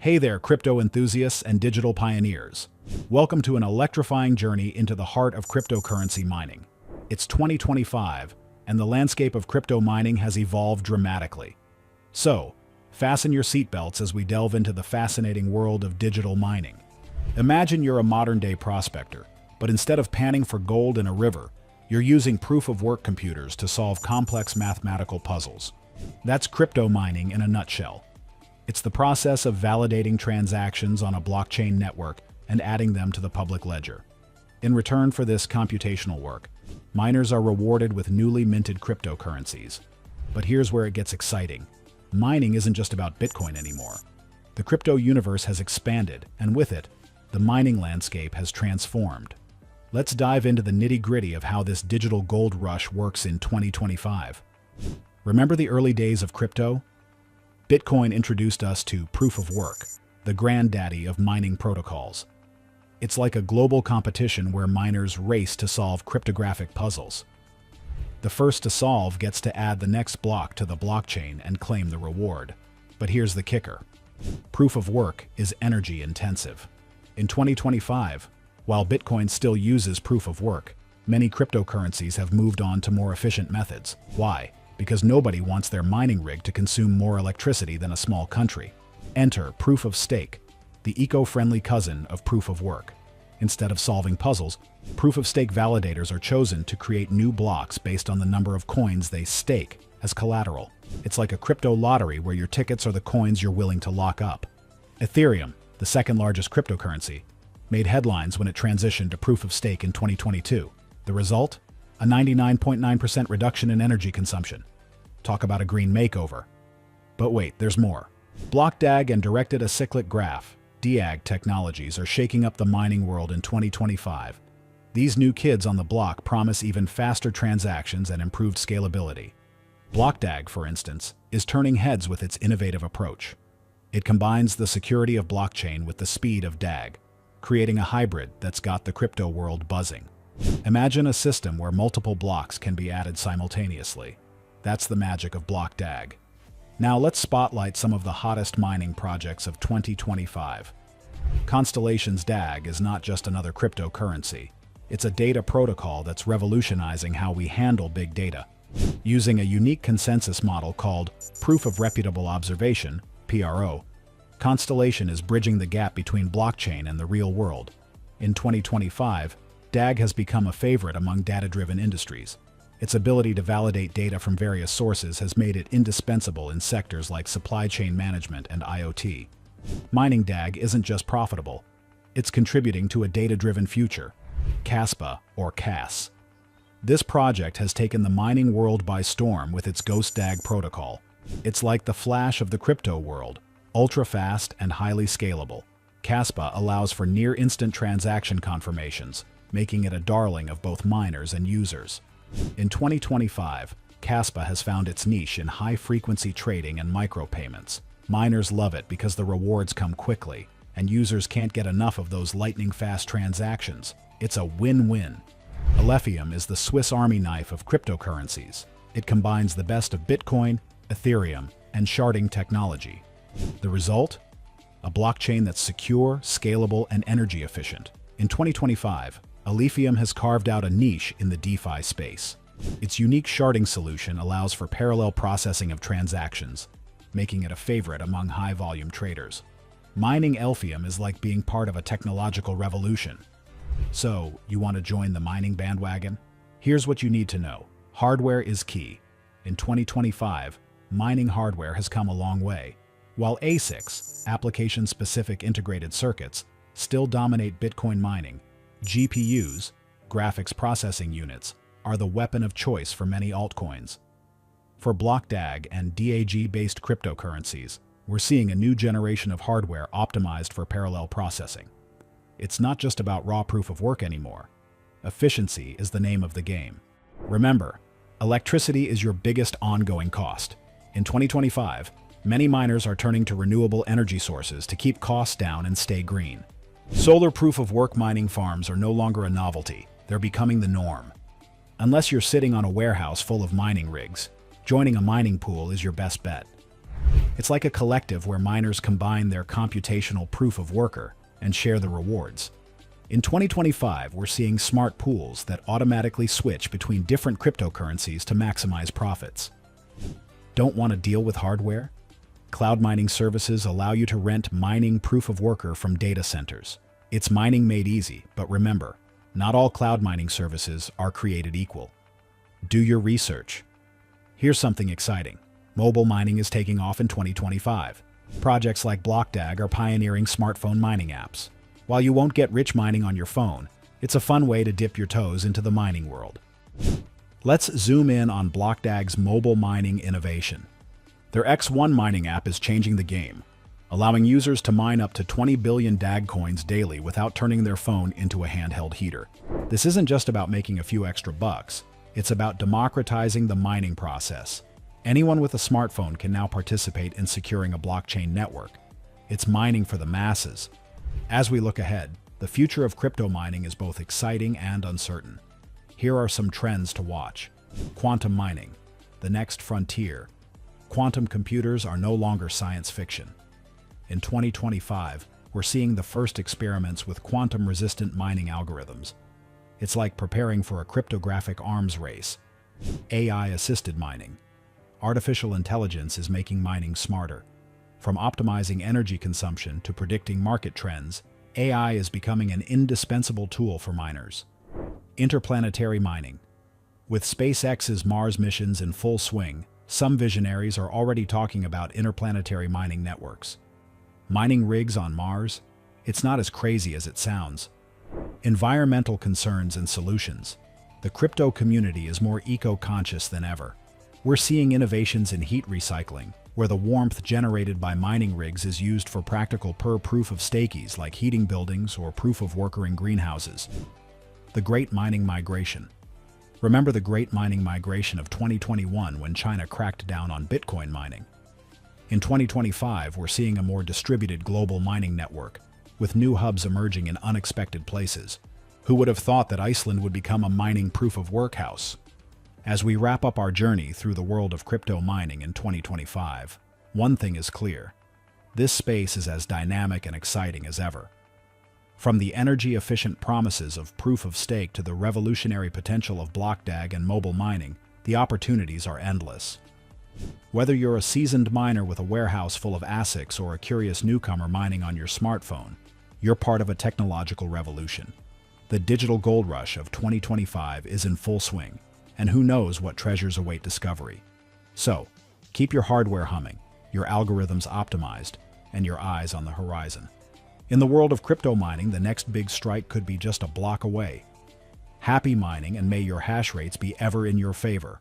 Hey there, crypto enthusiasts and digital pioneers. Welcome to an electrifying journey into the heart of cryptocurrency mining. It's 2025, and the landscape of crypto mining has evolved dramatically. So, fasten your seatbelts as we delve into the fascinating world of digital mining. Imagine you're a modern-day prospector, but instead of panning for gold in a river, you're using proof-of-work computers to solve complex mathematical puzzles. That's crypto mining in a nutshell. It's the process of validating transactions on a blockchain network and adding them to the public ledger. In return for this computational work, miners are rewarded with newly minted cryptocurrencies. But here's where it gets exciting. Mining isn't just about Bitcoin anymore. The crypto universe has expanded, and with it, the mining landscape has transformed. Let's dive into the nitty-gritty of how this digital gold rush works in 2025. Remember the early days of crypto? Bitcoin introduced us to proof of work, the granddaddy of mining protocols. It's like a global competition where miners race to solve cryptographic puzzles. The first to solve gets to add the next block to the blockchain and claim the reward. But here's the kicker. Proof of work is energy intensive. In 2025, while Bitcoin still uses proof of work, many cryptocurrencies have moved on to more efficient methods. Why? Because nobody wants their mining rig to consume more electricity than a small country. Enter proof of stake, the eco-friendly cousin of proof of work. Instead of solving puzzles, proof of stake validators are chosen to create new blocks based on the number of coins they stake as collateral. It's like a crypto lottery where your tickets are the coins you're willing to lock up. Ethereum, the second largest cryptocurrency, made headlines when it transitioned to proof of stake in 2022. The result? A 99.9% reduction in energy consumption. Talk about a green makeover. But wait, there's more. BlockDAG and Directed Acyclic Graph, DAG technologies are shaking up the mining world in 2025. These new kids on the block promise even faster transactions and improved scalability. BlockDAG, for instance, is turning heads with its innovative approach. It combines the security of blockchain with the speed of DAG, creating a hybrid that's got the crypto world buzzing. Imagine a system where multiple blocks can be added simultaneously. That's the magic of BlockDAG. Now let's spotlight some of the hottest mining projects of 2025. Constellation's DAG is not just another cryptocurrency. It's a data protocol that's revolutionizing how we handle big data. Using a unique consensus model called Proof of Reputable Observation, PRO, Constellation is bridging the gap between blockchain and the real world. In 2025, DAG has become a favorite among data-driven industries. Its ability to validate data from various sources has made it indispensable in sectors like supply chain management and IoT. Mining DAG isn't just profitable, it's contributing to a data-driven future, CASPA or CAS. This project has taken the mining world by storm with its Ghost DAG protocol. It's like the Flash of the crypto world, ultra-fast and highly scalable. CASPA allows for near-instant transaction confirmations, making it a darling of both miners and users. In 2025, CASPA has found its niche in high-frequency trading and micropayments. Miners love it because the rewards come quickly, and users can't get enough of those lightning-fast transactions. It's a win-win. ALPH is the Swiss Army knife of cryptocurrencies. It combines the best of Bitcoin, Ethereum, and sharding technology. The result? A blockchain that's secure, scalable, and energy efficient. In 2025, ALPH has carved out a niche in the DeFi space. Its unique sharding solution allows for parallel processing of transactions, making it a favorite among high-volume traders. Mining ALPH is like being part of a technological revolution. So, you want to join the mining bandwagon? Here's what you need to know. Hardware is key. In 2025, mining hardware has come a long way. While ASICs, application-specific integrated circuits, still dominate Bitcoin mining, GPUs, graphics processing units, are the weapon of choice for many altcoins. For BlockDAG and DAG-based cryptocurrencies, we're seeing a new generation of hardware optimized for parallel processing. It's not just about raw proof of work anymore. Efficiency is the name of the game. Remember, electricity is your biggest ongoing cost. In 2025, many miners are turning to renewable energy sources to keep costs down and stay green. Solar proof-of-work mining farms are no longer a novelty, they're becoming the norm. Unless you're sitting on a warehouse full of mining rigs, joining a mining pool is your best bet. It's like a collective where miners combine their computational proof of worker and share the rewards. In 2025, we're seeing smart pools that automatically switch between different cryptocurrencies to maximize profits. Don't want to deal with hardware? Cloud mining services allow you to rent mining proof of worker from data centers. It's mining made easy, but remember, not all cloud mining services are created equal. Do your research. Here's something exciting. Mobile mining is taking off in 2025. Projects like BlockDAG are pioneering smartphone mining apps. While you won't get rich mining on your phone, it's a fun way to dip your toes into the mining world. Let's zoom in on BlockDAG's mobile mining innovation. Their X1 mining app is changing the game, allowing users to mine up to 20 billion DAG coins daily without turning their phone into a handheld heater. This isn't just about making a few extra bucks, it's about democratizing the mining process. Anyone with a smartphone can now participate in securing a blockchain network. It's mining for the masses. As we look ahead, the future of crypto mining is both exciting and uncertain. Here are some trends to watch. Quantum mining, the next frontier. Quantum computers are no longer science fiction. In 2025, we're seeing the first experiments with quantum-resistant mining algorithms. It's like preparing for a cryptographic arms race. AI-assisted mining. Artificial intelligence is making mining smarter. From optimizing energy consumption to predicting market trends, AI is becoming an indispensable tool for miners. Interplanetary mining. With SpaceX's Mars missions in full swing, some visionaries are already talking about interplanetary mining networks. Mining rigs on Mars? It's not as crazy as it sounds. Environmental concerns and solutions. The crypto community is more eco-conscious than ever. We're seeing innovations in heat recycling, where the warmth generated by mining rigs is used for practical proof of stakeys like heating buildings or proof of worker in greenhouses. The Great Mining Migration. Remember the Great Mining Migration of 2021 when China cracked down on Bitcoin mining? In 2025, we're seeing a more distributed global mining network, with new hubs emerging in unexpected places. Who would have thought that Iceland would become a mining proof of work house? As we wrap up our journey through the world of crypto mining in 2025, one thing is clear. This space is as dynamic and exciting as ever. From the energy-efficient promises of proof of stake to the revolutionary potential of BlockDAG and mobile mining, the opportunities are endless. Whether you're a seasoned miner with a warehouse full of ASICs or a curious newcomer mining on your smartphone, you're part of a technological revolution. The digital gold rush of 2025 is in full swing, and who knows what treasures await discovery. So, keep your hardware humming, your algorithms optimized, and your eyes on the horizon. In the world of crypto mining, the next big strike could be just a block away. Happy mining, and may your hash rates be ever in your favor.